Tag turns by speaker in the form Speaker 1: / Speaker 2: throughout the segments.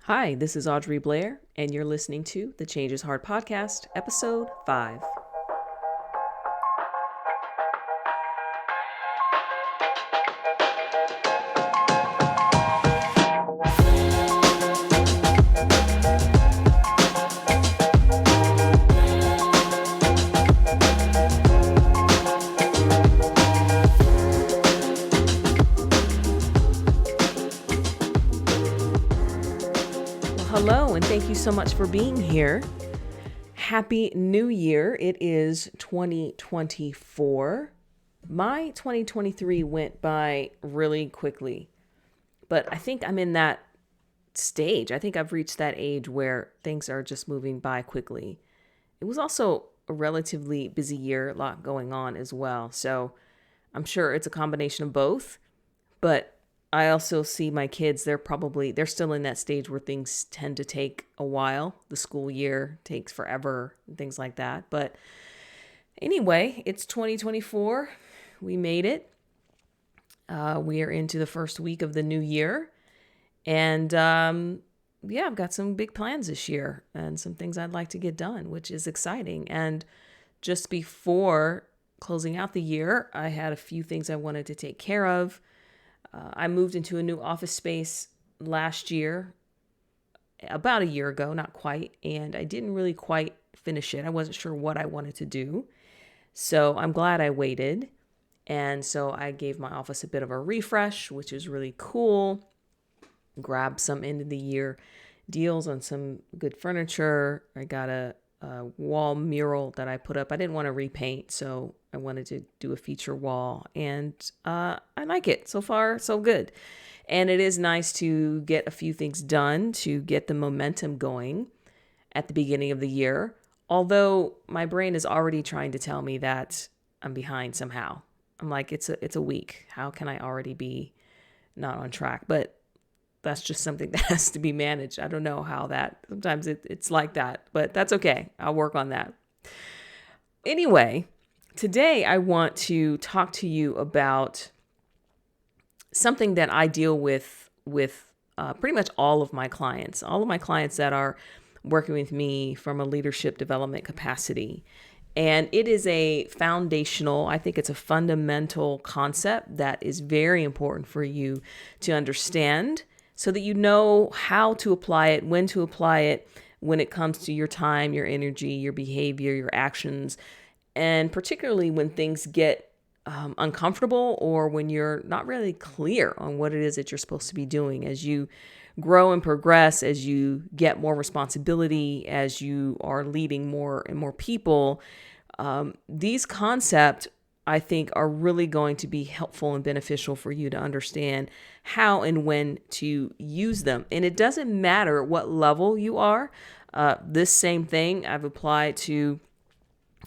Speaker 1: Hi, this is Audrey Blair, and you're listening to the Change is Hard podcast, episode 5. Hello, and thank you so much for being here. Happy New Year. It is 2024. My 2023 went by really quickly, but I think I'm in that stage. I think I've reached that age where things are just moving by quickly. It was also a relatively busy year, a lot going on as well. So I'm sure it's a combination of both, but I also see my kids, they're still in that stage where things tend to take a while. The school year takes forever and things like that. But anyway, it's 2024. We made it. We are into the first week of the new year. And I've got some big plans this year and some things I'd like to get done, which is exciting. And just before closing out the year, I had a few things I wanted to take care of. I moved into a new office space last year, about a year ago, not quite, and I didn't really quite finish it. I wasn't sure what I wanted to do. So I'm glad I waited. And so I gave my office a bit of a refresh, which is really cool. Grabbed some end of the year deals on some good furniture. I got a wall mural that I put up. I didn't want to repaint, so I wanted to do a feature wall, and I like it. So far, so good. And it is nice to get a few things done to get the momentum going at the beginning of the year. Although my brain is already trying to tell me that I'm behind somehow. I'm like, it's a week. How can I already be not on track? But that's just something that has to be managed. I don't know how sometimes it's like that, but that's okay. I'll work on that. Anyway, today I want to talk to you about something that I deal with pretty much all of my clients that are working with me from a leadership development capacity. And it is I think it's a fundamental concept that is very important for you to understand, so that you know how to apply it, when to apply it, when it comes to your time, your energy, your behavior, your actions, and particularly when things get uncomfortable or when you're not really clear on what it is that you're supposed to be doing as you grow and progress, as you get more responsibility, as you are leading more and more people. These concepts, I think, are really going to be helpful and beneficial for you to understand how and when to use them. And it doesn't matter what level you are. This same thing I've applied to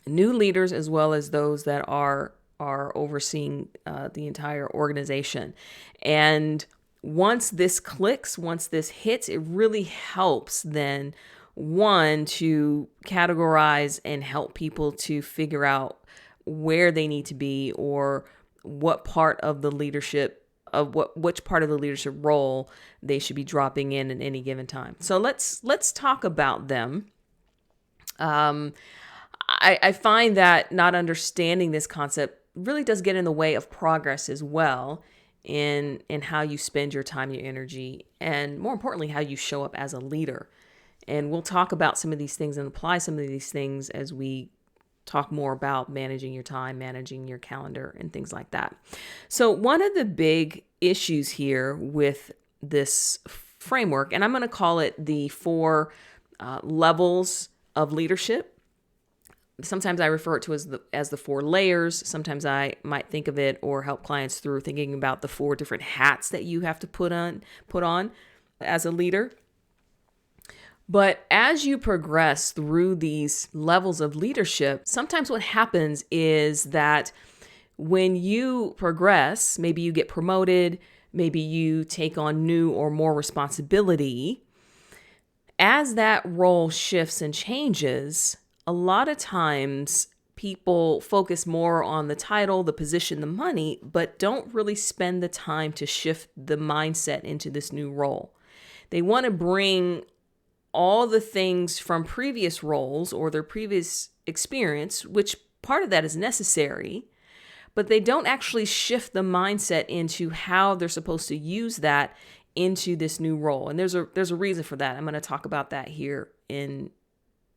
Speaker 1: new leaders as well as those that are overseeing the entire organization. And once this clicks, once this hits, it really helps then, one, to categorize and help people to figure out where they need to be or what part of the leadership which part of the leadership role they should be dropping in at any given time. So let's talk about them. I find that not understanding this concept really does get in the way of progress as well in how you spend your time, your energy, and more importantly, how you show up as a leader. And we'll talk about some of these things and apply some of these things as we talk more about managing your time, managing your calendar, and things like that. So one of the big issues here with this framework, and I'm going to call it the 4 levels of leadership. Sometimes I refer it to as the 4 layers. Sometimes I might think of it or help clients through thinking about the 4 different hats that you have to put on as a leader. But as you progress through these levels of leadership, sometimes what happens is that when you progress, maybe you get promoted, maybe you take on new or more responsibility, as that role shifts and changes, a lot of times people focus more on the title, the position, the money, but don't really spend the time to shift the mindset into this new role. They want to bring all the things from previous roles or their previous experience, which part of that is necessary, but they don't actually shift the mindset into how they're supposed to use that into this new role. And there's a reason for that. I'm going to talk about that here in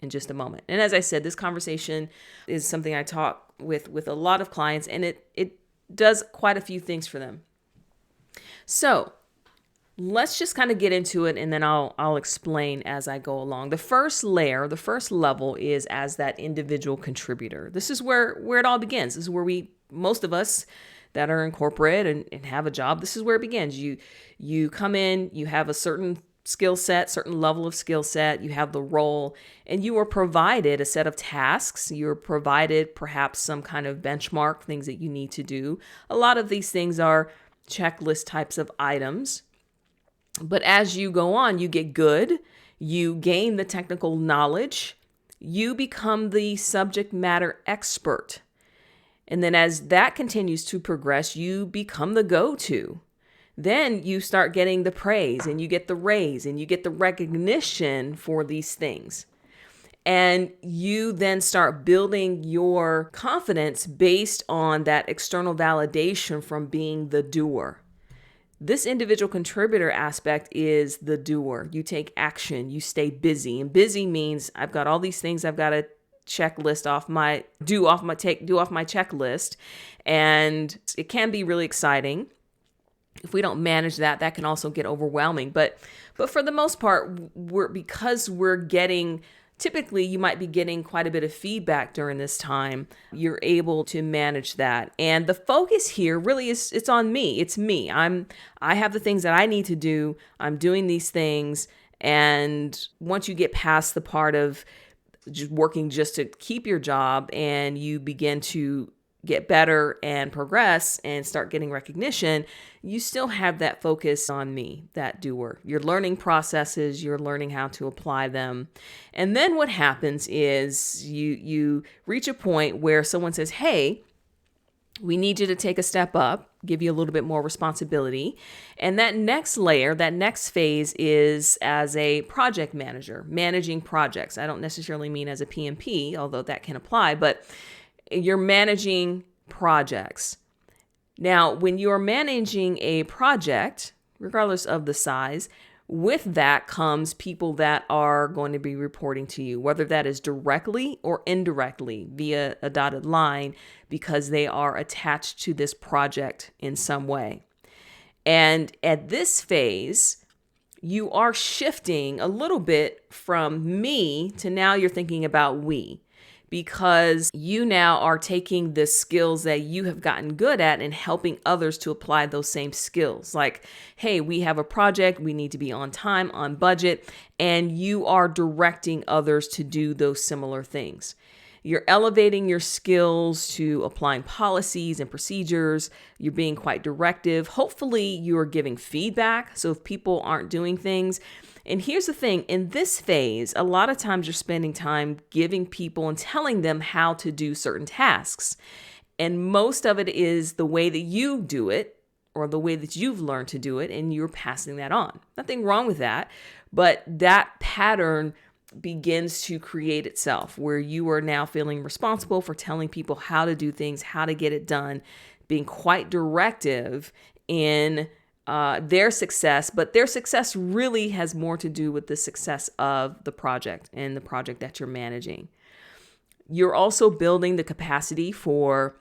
Speaker 1: just a moment. And as I said, this conversation is something I talk with a lot of clients, and it does quite a few things for them. So let's just kind of get into it, and then I'll explain as I go along. The first layer, the first level is as that individual contributor. This is where it all begins. This is where most of us that are in corporate and have a job, this is where it begins. You come in, you have a certain skill set, certain level of skill set, you have the role, and you are provided a set of tasks. You're provided perhaps some kind of benchmark, things that you need to do. A lot of these things are checklist types of items. But as you go on, you get good, you gain the technical knowledge, you become the subject matter expert. And then as that continues to progress, you become the go-to. Then you start getting the praise and you get the raise and you get the recognition for these things. And you then start building your confidence based on that external validation from being the doer. This individual contributor aspect is the doer. You take action, you stay busy. And busy means I've got all these things I've got to do off my checklist. And it can be really exciting. If we don't manage that, that can also get overwhelming. But for the most part, typically, you might be getting quite a bit of feedback during this time. You're able to manage that. And the focus here really it's on me. It's me. I have the things that I need to do. I'm doing these things. And once you get past the part of just working just to keep your job and you begin to get better and progress and start getting recognition, you still have that focus on me, that doer. You're learning processes, you're learning how to apply them. And then what happens is you reach a point where someone says, hey, we need you to take a step up, give you a little bit more responsibility. And that next layer, that next phase is as a project manager, managing projects. I don't necessarily mean as a PMP, although that can apply, but you're managing projects. Now, when you're managing a project, regardless of the size, with that comes people that are going to be reporting to you, whether that is directly or indirectly via a dotted line, because they are attached to this project in some way. And at this phase, you are shifting a little bit from me to now you're thinking about we. Because you now are taking the skills that you have gotten good at and helping others to apply those same skills. Like, hey, we have a project, we need to be on time, on budget, and you are directing others to do those similar things. You're elevating your skills to applying policies and procedures. You're being quite directive. Hopefully, you're giving feedback. So if people aren't doing things, and here's the thing, in this phase, a lot of times you're spending time giving people and telling them how to do certain tasks. And most of it is the way that you do it or the way that you've learned to do it, and you're passing that on. Nothing wrong with that, but that pattern begins to create itself where you are now feeling responsible for telling people how to do things, how to get it done, being quite directive in their success, but their success really has more to do with the success of the project and the project that you're managing. You're also building the capacity for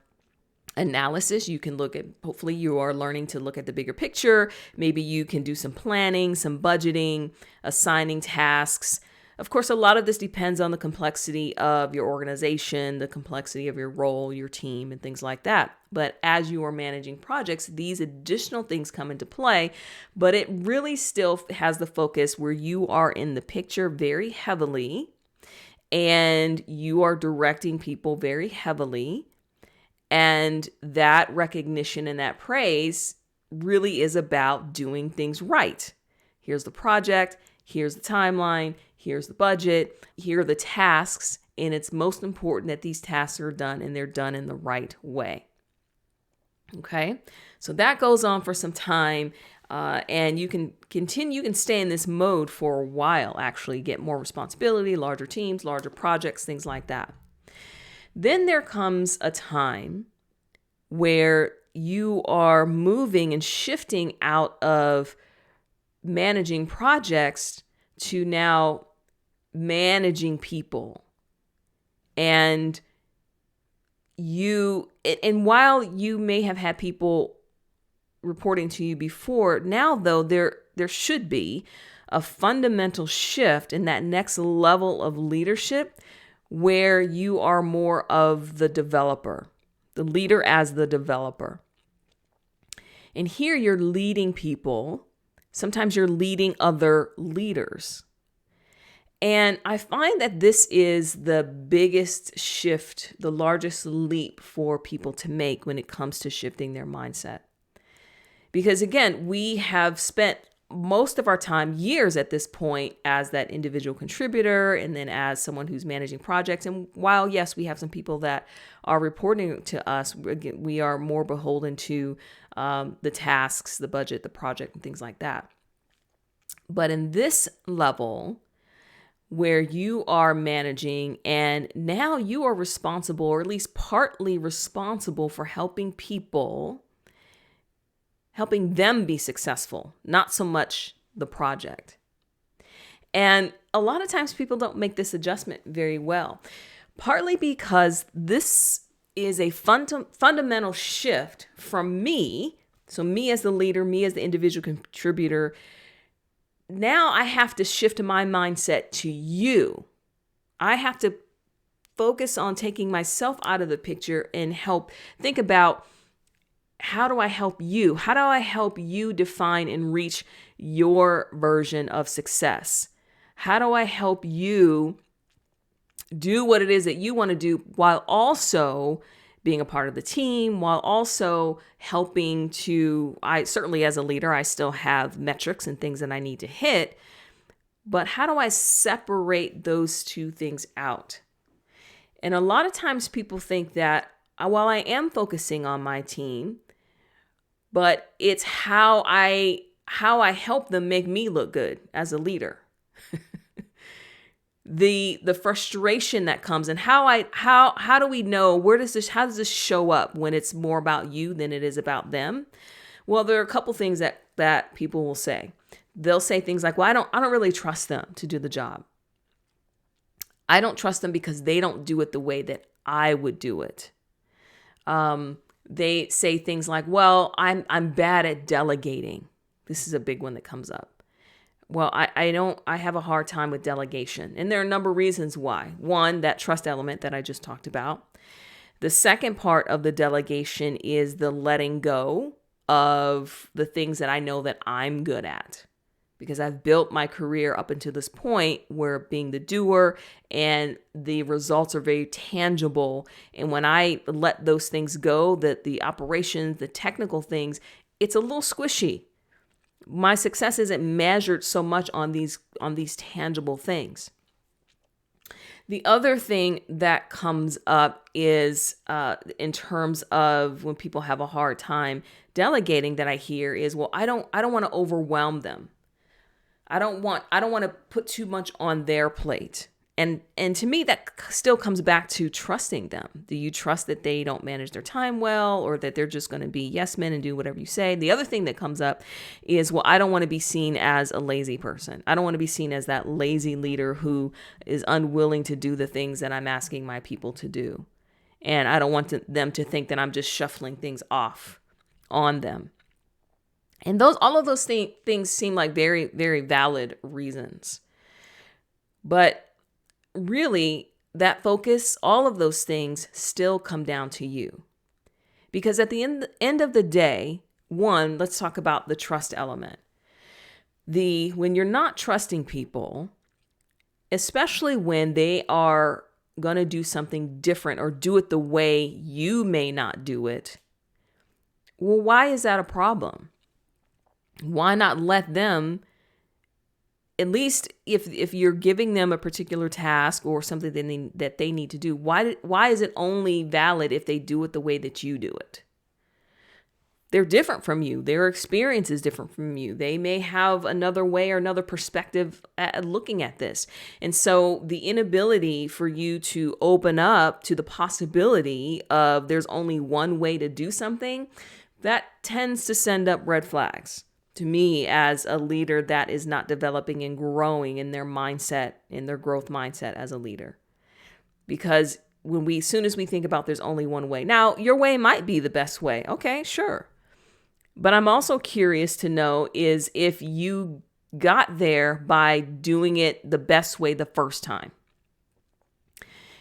Speaker 1: analysis. You can hopefully you are learning to look at the bigger picture. Maybe you can do some planning, some budgeting, assigning tasks. Of course, a lot of this depends on the complexity of your organization, the complexity of your role, your team, and things like that. But as you are managing projects, these additional things come into play, but it really still has the focus where you are in the picture very heavily and you are directing people very heavily. And that recognition and that praise really is about doing things right. Here's the project, here's the timeline, here's the budget, here are the tasks, and it's most important that these tasks are done and they're done in the right way. Okay, so that goes on for some time. And you can continue, you can stay in this mode for a while, actually get more responsibility, larger teams, larger projects, things like that. Then there comes a time where you are moving and shifting out of managing projects to now managing people. And while you may have had people reporting to you before, now though there should be a fundamental shift in that next level of leadership where you are more of the developer, the leader as the developer. And here you're leading people. Sometimes you're leading other leaders. And I find that this is the biggest shift, the largest leap for people to make when it comes to shifting their mindset. Because again, we have spent most of our time, years at this point, as that individual contributor and then as someone who's managing projects. And while, yes, we have some people that are reporting to us, again, we are more beholden to the tasks, the budget, the project, and things like that. But in this level, where you are managing and now you are responsible, or at least partly responsible, for helping them be successful, not so much the project. And a lot of times people don't make this adjustment very well, partly because this is a fundamental shift from me. So me as the leader, me as the individual contributor, now I have to shift my mindset to you. I have to focus on taking myself out of the picture and think about, how do I help you? How do I help you define and reach your version of success? How do I help you do what it is that you want to do while also being a part of the team, while also helping certainly as a leader, I still have metrics and things that I need to hit, but how do I separate those two things out? And a lot of times people think that while I am focusing on my team, but it's how I help them make me look good as a leader. The frustration that comes, and how do we know, how does this show up when it's more about you than it is about them? Well, there are a couple things that people will say. They'll say things like, well, I don't really trust them to do the job. I don't trust them because they don't do it the way that I would do it. They say things like, well, I'm bad at delegating. This is a big one that comes up. Well, I have a hard time with delegation. And there are a number of reasons why. One, that trust element that I just talked about. The second part of the delegation is the letting go of the things that I know that I'm good at. Because I've built my career up until this point where being the doer and the results are very tangible. And when I let those things go, that the operations, the technical things, it's a little squishy. My success isn't measured so much on these tangible things. The other thing that comes up is in terms of when people have a hard time delegating, that I hear is, well, I don't want to overwhelm them. I don't want to put too much on their plate. And to me, that still comes back to trusting them. Do you trust that they don't manage their time well, or that they're just going to be yes men and do whatever you say? The other thing that comes up is, well, I don't want to be seen as a lazy person. I don't want to be seen as that lazy leader who is unwilling to do the things that I'm asking my people to do. And I don't want them to think that I'm just shuffling things off on them. And all of those things seem like very, very valid reasons. But really, that focus, all of those things still come down to you. Because at the end of the day, one, let's talk about the trust element. When you're not trusting people, especially when they are going to do something different or do it the way you may not do it, well, why is that a problem? Why not let them, at least if you're giving them a particular task or something that they need to do, why is it only valid if they do it the way that you do it? They're different from you. Their experience is different from you. They may have another way or another perspective at looking at this. And so the inability for you to open up to the possibility of there's only one way to do something, that tends to send up red flags to me as a leader that is not developing and growing in their mindset, in their growth mindset as a leader. Because as soon as we think about there's only one way, now your way might be the best way. Okay, sure. But I'm also curious to know is if you got there by doing it the best way the first time.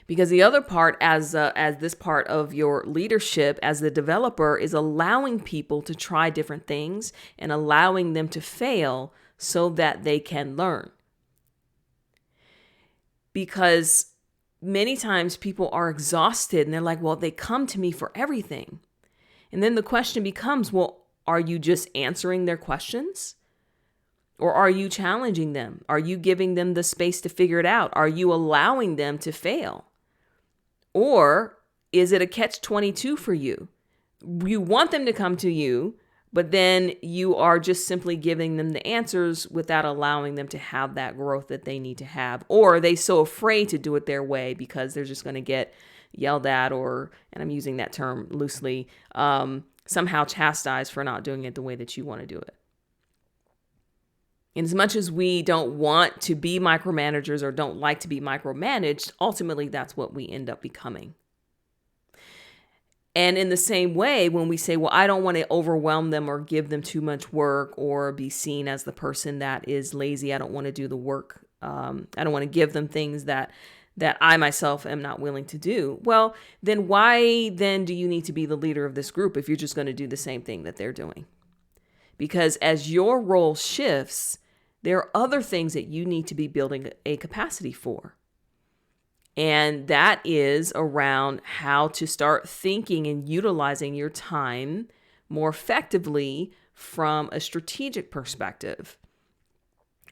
Speaker 1: Because the other part as this part of your leadership as the developer is allowing people to try different things and allowing them to fail so that they can learn. Because many times people are exhausted and they're like, well, they come to me for everything. And then the question becomes, well, are you just answering their questions? Or are you challenging them? Are you giving them the space to figure it out? Are you allowing them to fail? Or is it a catch-22 for you? You want them to come to you, but then you are just simply giving them the answers without allowing them to have that growth that they need to have. Or are they so afraid to do it their way because they're just going to get yelled at or, and I'm using that term loosely, somehow chastised for not doing it the way that you want to do it. And as much as we don't want to be micromanagers or don't like to be micromanaged, ultimately that's what we end up becoming. And in the same way, when we say, well, I don't want to overwhelm them or give them too much work or be seen as the person that is lazy, I don't want to do the work. I don't want to give them things that I myself am not willing to do. Well, then why then do you need to be the leader of this group if you're just going to do the same thing that they're doing? Because as your role shifts, there are other things that you need to be building a capacity for. And that is around how to start thinking and utilizing your time more effectively from a strategic perspective.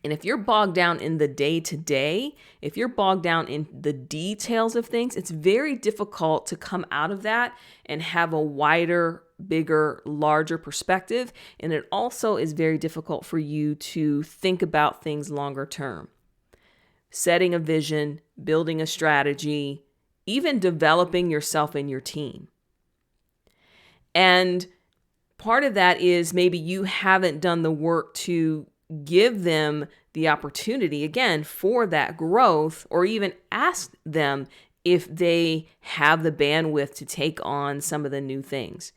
Speaker 1: And if you're bogged down in the day-to-day, if you're bogged down in the details of things, it's very difficult to come out of that and have a wider, bigger, larger perspective. And it also is very difficult for you to think about things longer term. Setting a vision, building a strategy, even developing yourself and your team. And part of that is maybe you haven't done the work to give them the opportunity, again, for that growth, or even ask them if they have the bandwidth to take on some of the new things.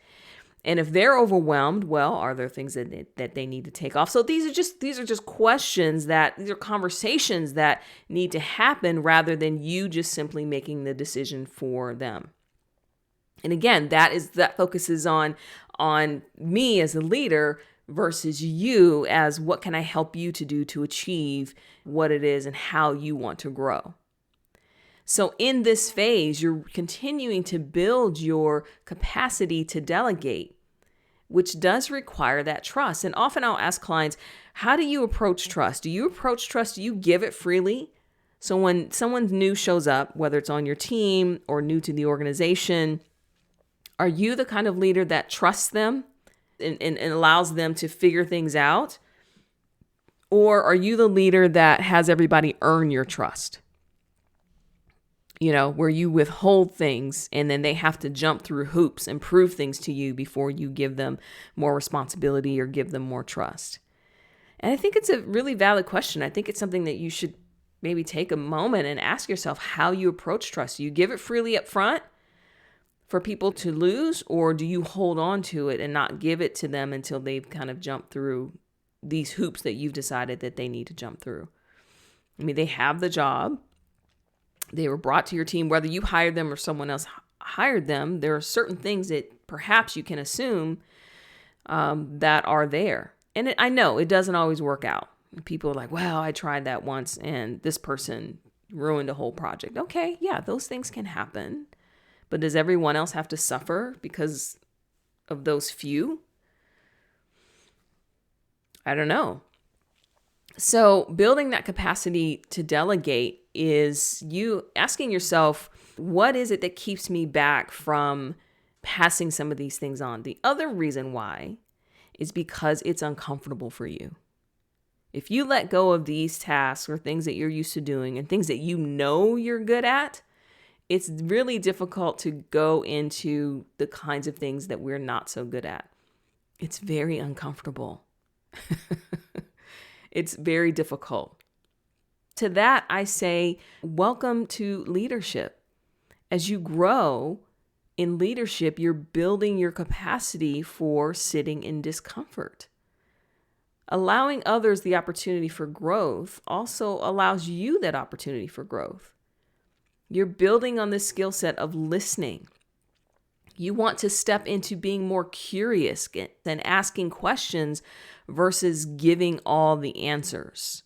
Speaker 1: And if they're overwhelmed, well, are there things that they need to take off? So these are just questions these are conversations that need to happen rather than you just simply making the decision for them. And again, that focuses on me as a leader versus you as what can I help you to do to achieve what it is and how you want to grow. So in this phase, you're continuing to build your capacity to delegate, which does require that trust. And often I'll ask clients, how do you approach trust? Do you approach trust? Do you give it freely? So when someone new shows up, whether it's on your team or new to the organization, are you the kind of leader that trusts them and allows them to figure things out? Or are you the leader that has everybody earn your trust? You know, where you withhold things and then they have to jump through hoops and prove things to you before you give them more responsibility or give them more trust. And I think it's a really valid question. I think it's something that you should maybe take a moment and ask yourself how you approach trust. Do you give it freely up front for people to lose, or do you hold on to it and not give it to them until they've kind of jumped through these hoops that you've decided that they need to jump through? I mean, they have the job. They were brought to your team, whether you hired them or someone else hired them. There are certain things that perhaps you can assume that are there. And I know it doesn't always work out. People are like, well, I tried that once and this person ruined a whole project. Okay, yeah, those things can happen. But does everyone else have to suffer because of those few? I don't know. So building that capacity to delegate is you asking yourself, what is it that keeps me back from passing some of these things on. The other reason why is because it's uncomfortable for you. If you let go of these tasks or things that you're used to doing and things that you know you're good at, it's really difficult to go into the kinds of things that we're not so good at. It's very uncomfortable. It's very difficult. To that, I say, welcome to leadership. As you grow in leadership, you're building your capacity for sitting in discomfort. Allowing others the opportunity for growth also allows you that opportunity for growth. You're building on this skill set of listening. You want to step into being more curious and asking questions versus giving all the answers.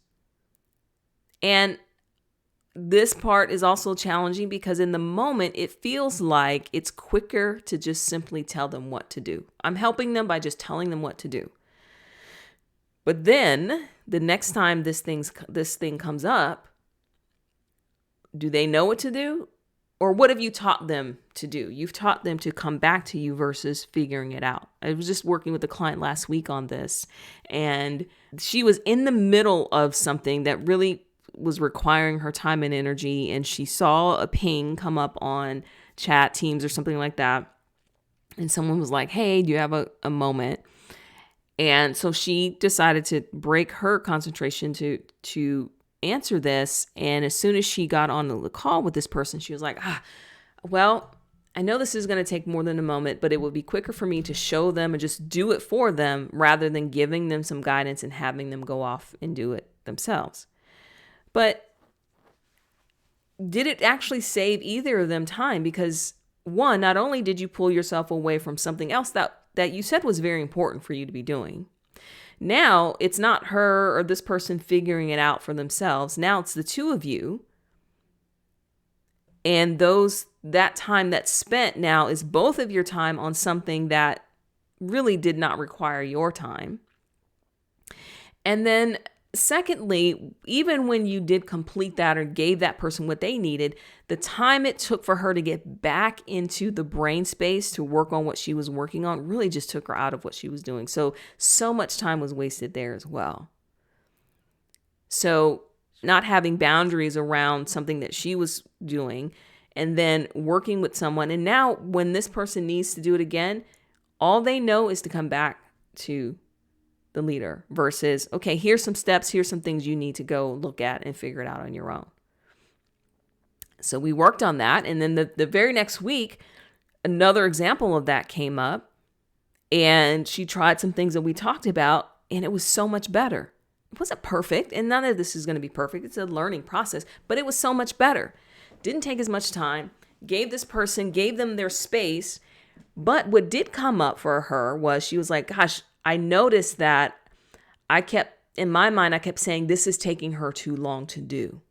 Speaker 1: And this part is also challenging because in the moment, it feels like it's quicker to just simply tell them what to do. I'm helping them by just telling them what to do. But then the next time this thing comes up, do they know what to do? Or what have you taught them to do? You've taught them to come back to you versus figuring it out. I was just working with a client last week on this, and she was in the middle of something that really was requiring her time and energy, and she saw a ping come up on chat, Teams or something like that. And someone was like, hey, do you have a moment? And so she decided to break her concentration to answer this. And as soon as she got on the call with this person, she was like, well, I know this is going to take more than a moment, but it would be quicker for me to show them and just do it for them rather than giving them some guidance and having them go off and do it themselves. But did it actually save either of them time? Because one, not only did you pull yourself away from something else that you said was very important for you to be doing. Now it's not her or this person figuring it out for themselves. Now it's the two of you. And that time that's spent now is both of your time on something that really did not require your time. And then secondly, even when you did complete that or gave that person what they needed, the time it took for her to get back into the brain space to work on what she was working on really just took her out of what she was doing. So much time was wasted there as well. So not having boundaries around something that she was doing and then working with someone. And now when this person needs to do it again, all they know is to come back to the leader versus, okay, here's some steps, here's some things you need to go look at and figure it out on your own. So we worked on that. And then the very next week, another example of that came up and she tried some things that we talked about and it was so much better. It wasn't perfect and none of this is going to be perfect. It's a learning process, but it was so much better. Didn't take as much time, gave them their space. But what did come up for her was she was like, gosh, I noticed that in my mind, I kept saying this is taking her too long to do.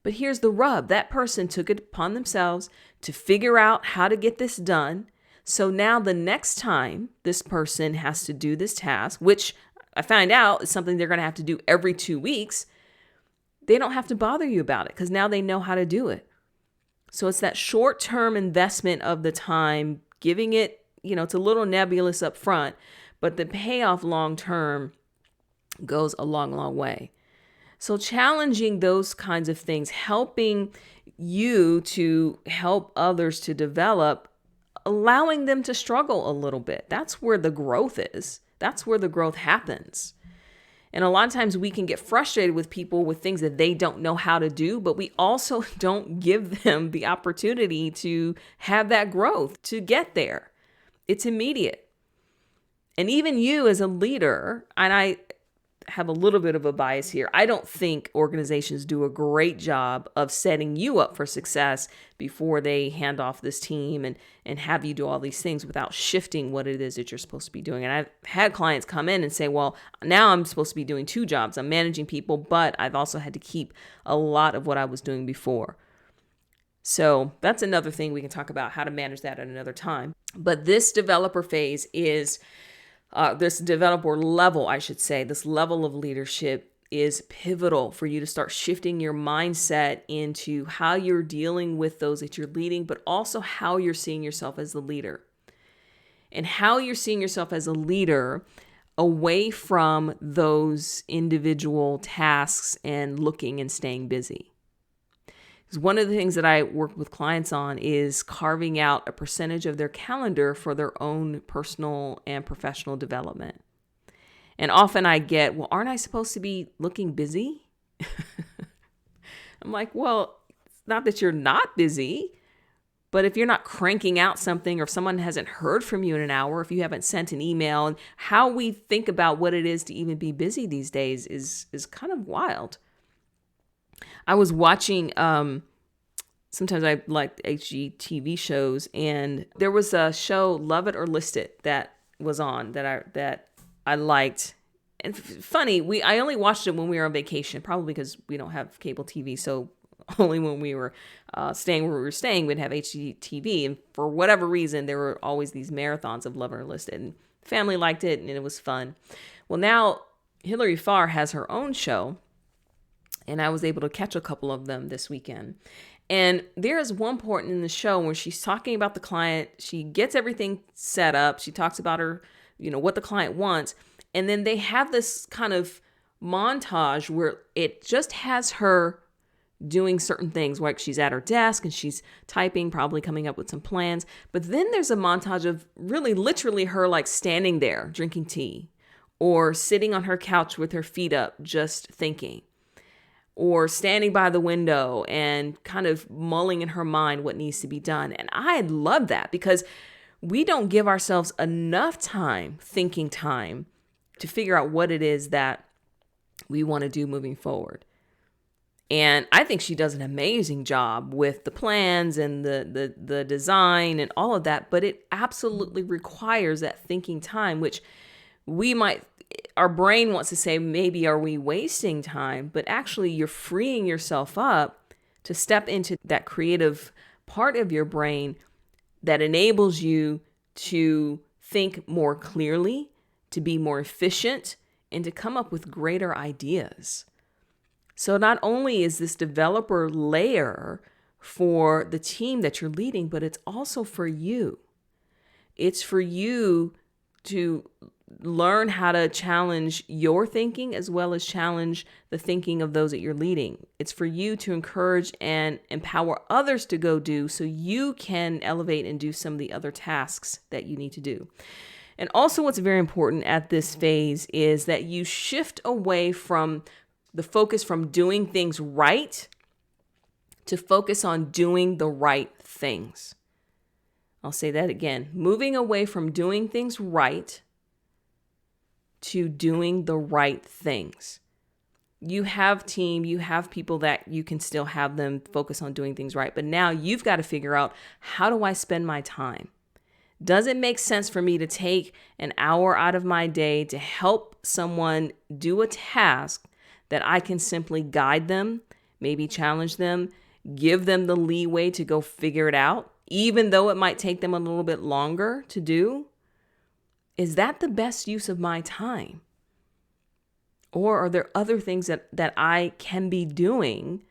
Speaker 1: But here's the rub. That person took it upon themselves to figure out how to get this done. So now the next time this person has to do this task, which I find out is something they're going to have to do every 2 weeks, they don't have to bother you about it because now they know how to do it. So it's that short-term investment of the time, giving it, it's a little nebulous up front, but the payoff long-term goes a long, long way. So challenging those kinds of things, helping you to help others to develop, allowing them to struggle a little bit. That's where the growth is. That's where the growth happens. And a lot of times we can get frustrated with people with things that they don't know how to do, but we also don't give them the opportunity to have that growth, to get there. It's immediate. And even you as a leader, and I have a little bit of a bias here, I don't think organizations do a great job of setting you up for success before they hand off this team and have you do all these things without shifting what it is that you're supposed to be doing. And I've had clients come in and say, well, now I'm supposed to be doing 2 jobs. I'm managing people, but I've also had to keep a lot of what I was doing before. So that's another thing we can talk about, how to manage that at another time. But this developer phase is this developer level, I should say, this level of leadership is pivotal for you to start shifting your mindset into how you're dealing with those that you're leading, but also how you're seeing yourself as the leader. And how you're seeing yourself as a leader away from those individual tasks and looking and staying busy. Because one of the things that I work with clients on is carving out a percentage of their calendar for their own personal and professional development. And often I get, well, aren't I supposed to be looking busy? I'm like, well, it's not that you're not busy, but if you're not cranking out something, or if someone hasn't heard from you in an hour, if you haven't sent an email, and how we think about what it is to even be busy these days is kind of wild. I was watching, sometimes I like HGTV shows, and there was a show, Love It or List It, that was on that I liked. And funny, I only watched it when we were on vacation, probably because we don't have cable TV. So only when we were staying where we were staying, we'd have HGTV. And for whatever reason, there were always these marathons of Love It or List It. And family liked it, and it was fun. Well, now Hilary Farr has her own show, and I was able to catch a couple of them this weekend. And there is one point in the show where she's talking about the client. She gets everything set up. She talks about her, what the client wants. And then they have this kind of montage where it just has her doing certain things, like she's at her desk and she's typing, probably coming up with some plans. But then there's a montage of really literally her like standing there drinking tea, or sitting on her couch with her feet up, just thinking, or standing by the window and kind of mulling in her mind what needs to be done. And I love that, because we don't give ourselves enough thinking time, to figure out what it is that we want to do moving forward. And I think she does an amazing job with the plans and the design and all of that, but it absolutely requires that thinking time, which our brain wants to say, maybe are we wasting time? But actually you're freeing yourself up to step into that creative part of your brain that enables you to think more clearly, to be more efficient, and to come up with greater ideas. So not only is this developer layer for the team that you're leading, but it's also for you. It's for you to learn how to challenge your thinking as well as challenge the thinking of those that you're leading. It's for you to encourage and empower others to go do, so you can elevate and do some of the other tasks that you need to do. And also what's very important at this phase is that you shift away from the focus from doing things right to focus on doing the right things. I'll say that again. Moving away from doing things right to doing the right things. You have team, you have people that you can still have them focus on doing things right. But now you've got to figure out, how do I spend my time? Does it make sense for me to take an hour out of my day to help someone do a task that I can simply guide them, maybe challenge them, give them the leeway to go figure it out, even though it might take them a little bit longer to do? Is that the best use of my time? Or are there other things that I can be doing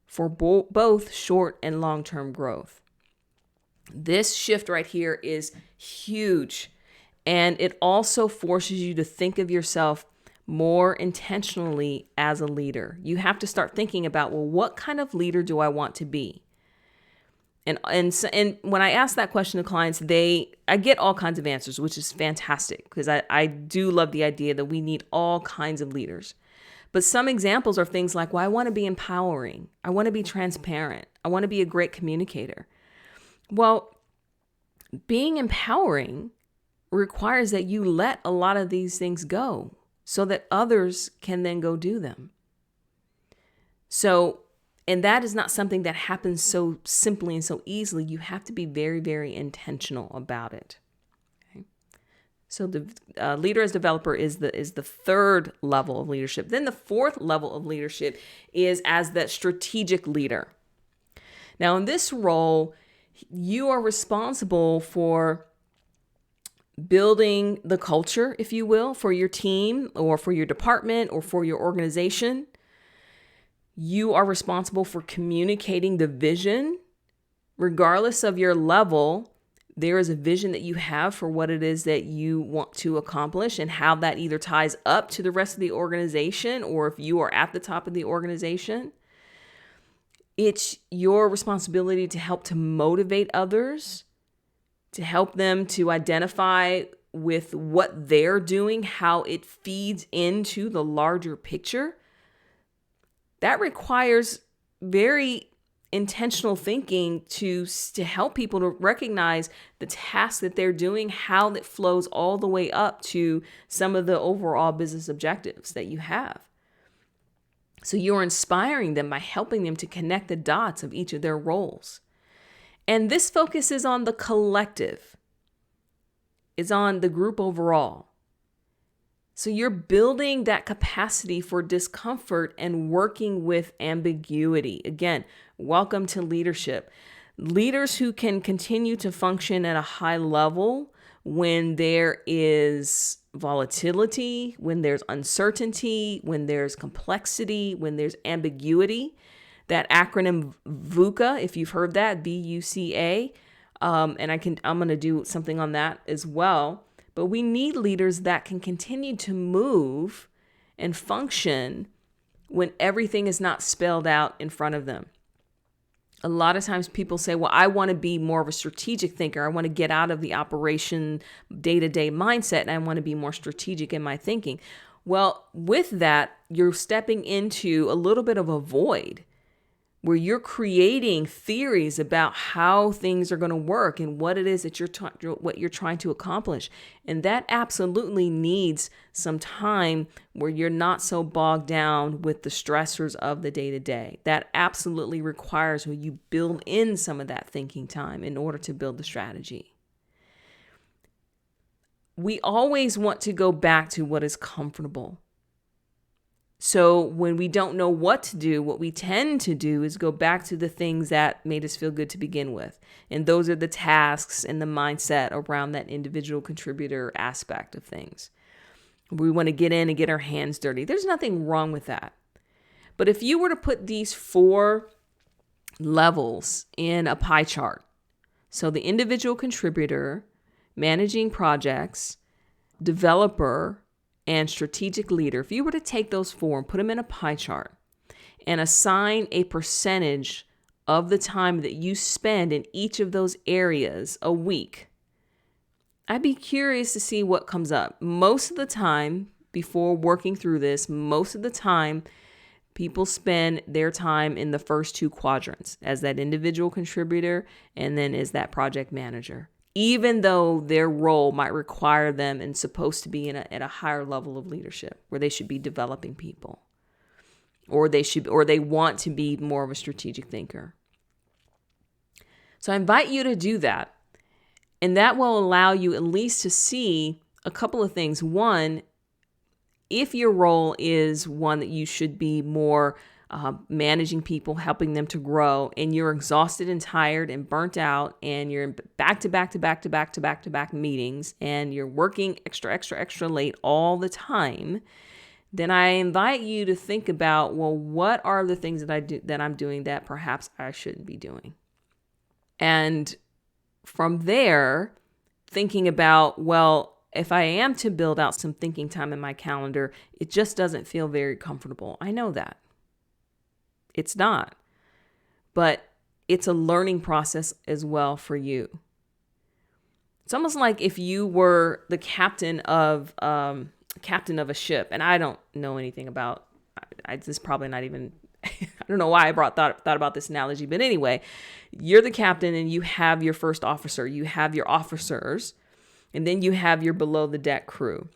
Speaker 1: for both short and long-term growth? This shift right here is huge. And it also forces you to think of yourself more intentionally as a leader. You have to start thinking about, well, what kind of leader do I want to be? And when I ask that question to clients, I get all kinds of answers, which is fantastic, because I do love the idea that we need all kinds of leaders. But some examples are things like, well, I want to be empowering. I want to be transparent. I want to be a great communicator. Well, being empowering requires that you let a lot of these things go so that others can then go do them. And that is not something that happens so simply and so easily. You have to be very, very intentional about it. Okay? So the leader as developer is the third level of leadership. Then the fourth level of leadership is as the strategic leader. Now, in this role, you are responsible for building the culture, if you will, for your team or for your department or for your organization. You are responsible for communicating the vision. Regardless of your level, there is a vision that you have for what it is that you want to accomplish and how that either ties up to the rest of the organization or if you are at the top of the organization. It's your responsibility to help to motivate others, to help them to identify with what they're doing, how it feeds into the larger picture. That requires very intentional thinking to help people to recognize the task that they're doing, how that flows all the way up to some of the overall business objectives that you have. So you're inspiring them by helping them to connect the dots of each of their roles. And this focuses on the collective, is on the group overall. So you're building that capacity for discomfort and working with ambiguity. Again, welcome to leadership. Leaders who can continue to function at a high level when there is volatility, when there's uncertainty, when there's complexity, when there's ambiguity. That acronym VUCA, if you've heard that, VUCA, and I'm going to do something on that as well. But we need leaders that can continue to move and function when everything is not spelled out in front of them. A lot of times people say, well, I want to be more of a strategic thinker. I want to get out of the operation day-to-day mindset, and I want to be more strategic in my thinking. Well, with that, you're stepping into a little bit of a void where you're creating theories about how things are going to work and what it is that what you're trying to accomplish. And that absolutely needs some time where you're not so bogged down with the stressors of the day-to-day. That absolutely requires where you build in some of that thinking time in order to build the strategy. We always want to go back to what is comfortable. So when we don't know what to do, what we tend to do is go back to the things that made us feel good to begin with. And those are the tasks and the mindset around that individual contributor aspect of things. We want to get in and get our hands dirty. There's nothing wrong with that. But if you were to put these 4 levels in a pie chart, so the individual contributor, managing projects, developer, and strategic leader, if you were to take those 4 and put them in a pie chart and assign a percentage of the time that you spend in each of those areas a week, I'd be curious to see what comes up. Most of the time, before working through this, most of the time, people spend their time in the first 2 quadrants as that individual contributor and then as that project manager, even though their role might require them and supposed to be at a higher level of leadership where they should be developing people or they want to be more of a strategic thinker. So I invite you to do that. And that will allow you at least to see a couple of things. One, if your role is one that you should be more managing people, helping them to grow, and you're exhausted and tired and burnt out, and you're in back-to-back meetings, and you're working extra late all the time, then I invite you to think about, well, what are the things that I'm doing that perhaps I shouldn't be doing? And from there, thinking about, well, if I am to build out some thinking time in my calendar, it just doesn't feel very comfortable. I know that. It's not. But it's a learning process as well for you. It's almost like if you were the captain of a ship, and I don't know anything about. This is probably not even. I don't know why I thought about this analogy, but anyway, you're the captain, and you have your first officer, you have your officers, and then you have your below the deck crew.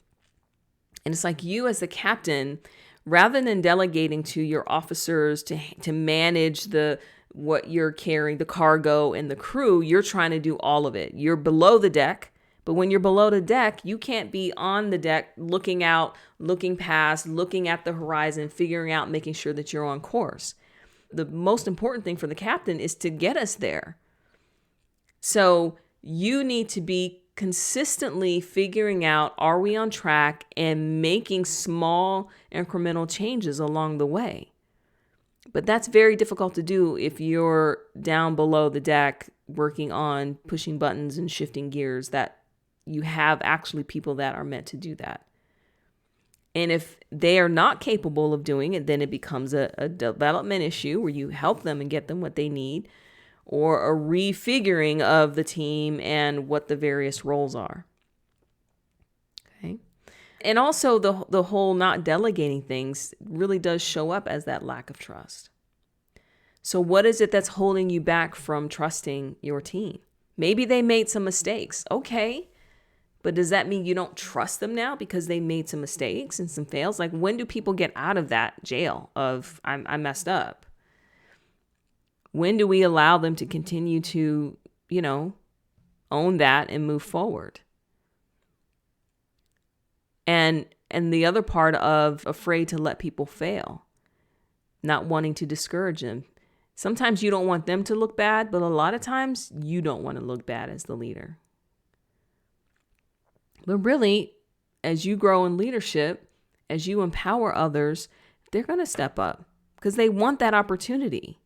Speaker 1: And it's like you as the captain, rather than delegating to your officers to manage what you're carrying, the cargo and the crew, you're trying to do all of it. You're below the deck, but when you're below the deck, you can't be on the deck looking out, looking past, looking at the horizon, figuring out, making sure that you're on course. The most important thing for the captain is to get us there. So you need to be consistently figuring out, are we on track, and making small incremental changes along the way. But that's very difficult to do if you're down below the deck working on pushing buttons and shifting gears, that you have actually people that are meant to do that. And if they are not capable of doing it, then it becomes a development issue where you help them and get them what they need, or a refiguring of the team and what the various roles are. Okay. And also the whole not delegating things really does show up as that lack of trust. So what is it that's holding you back from trusting your team? Maybe they made some mistakes. Okay. But does that mean you don't trust them now because they made some mistakes and some fails? Like, when do people get out of that jail of I messed up? When do we allow them to continue to, own that and move forward? And the other part of afraid to let people fail, not wanting to discourage them. Sometimes you don't want them to look bad, but a lot of times you don't want to look bad as the leader. But really, as you grow in leadership, as you empower others, they're going to step up because they want that opportunity.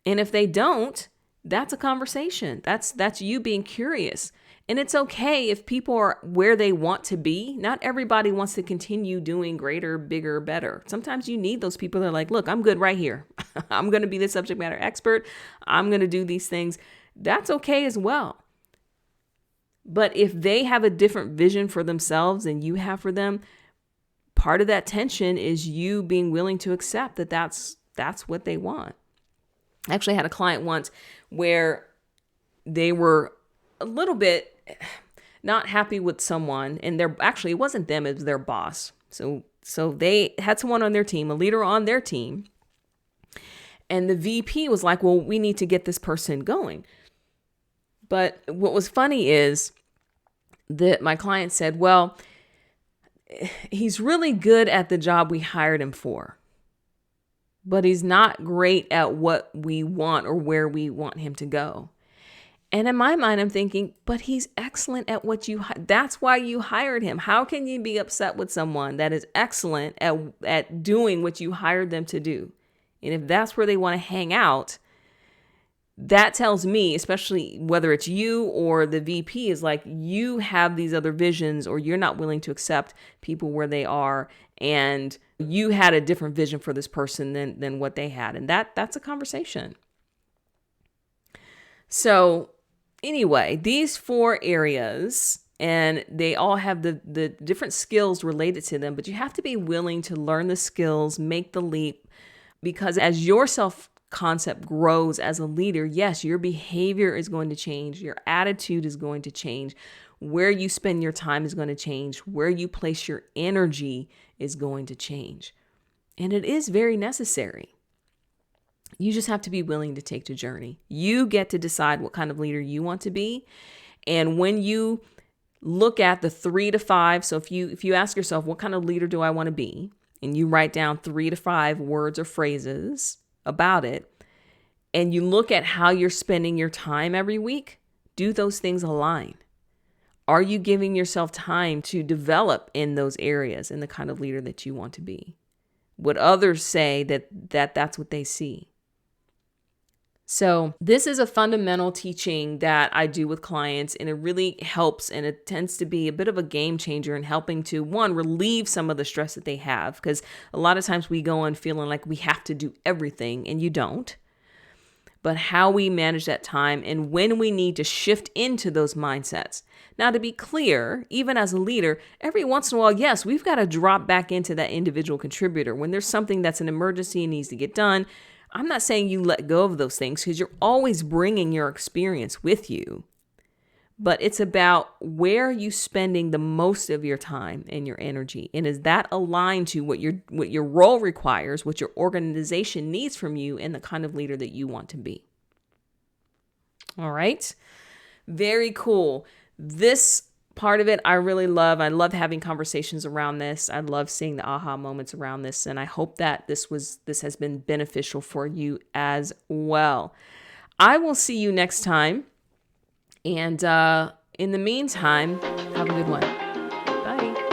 Speaker 1: And if they don't, that's a conversation. That's you being curious. And it's okay if people are where they want to be. Not everybody wants to continue doing greater, bigger, better. Sometimes you need those people that are like, look, I'm good right here. I'm going to be the subject matter expert. I'm going to do these things. That's okay as well. But if they have a different vision for themselves than you have for them, part of that tension is you being willing to accept that that's what they want. I actually had a client once where they were a little bit not happy with someone, and it wasn't them, it was their boss. So they had someone on their team, a leader on their team, and the VP was like, well, we need to get this person going. But what was funny is that my client said, well, he's really good at the job we hired him for, but he's not great at what we want or where we want him to go. And in my mind, I'm thinking, but he's excellent at that's why you hired him. How can you be upset with someone that is excellent at doing what you hired them to do? And if that's where they want to hang out, that tells me, especially whether it's you or the VP, is like you have these other visions, or you're not willing to accept people where they are, and you had a different vision for this person than what they had. And that's a conversation. So anyway, these 4 areas, and they all have the different skills related to them, but you have to be willing to learn the skills, make the leap, because as your self-concept grows as a leader, yes, your behavior is going to change. Your attitude is going to change. Where you spend your time is going to change. Where you place your energy is going to change. And it is very necessary. You just have to be willing to take the journey. You get to decide what kind of leader you want to be. And when you look at the 3 to 5, so if you ask yourself, what kind of leader do I want to be? And you write down 3 to 5 words or phrases about it, and you look at how you're spending your time every week, do those things align? Are you giving yourself time to develop in those areas and the kind of leader that you want to be? Would others say that's what they see? So this is a fundamental teaching that I do with clients, and it really helps, and it tends to be a bit of a game changer in helping to, one, relieve some of the stress that they have, because a lot of times we go in feeling like we have to do everything, and you don't. But how we manage that time and when we need to shift into those mindsets. Now, to be clear, even as a leader, every once in a while, yes, we've got to drop back into that individual contributor. When there's something that's an emergency and needs to get done, I'm not saying you let go of those things, because you're always bringing your experience with you. But it's about, where are you spending the most of your time and your energy? And is that aligned to what your role requires, what your organization needs from you, and the kind of leader that you want to be? All right. Very cool. This part of it I really love. I love having conversations around this. I love seeing the aha moments around this. And I hope that this has been beneficial for you as well. I will see you next time. And In the meantime, have a good one. Bye.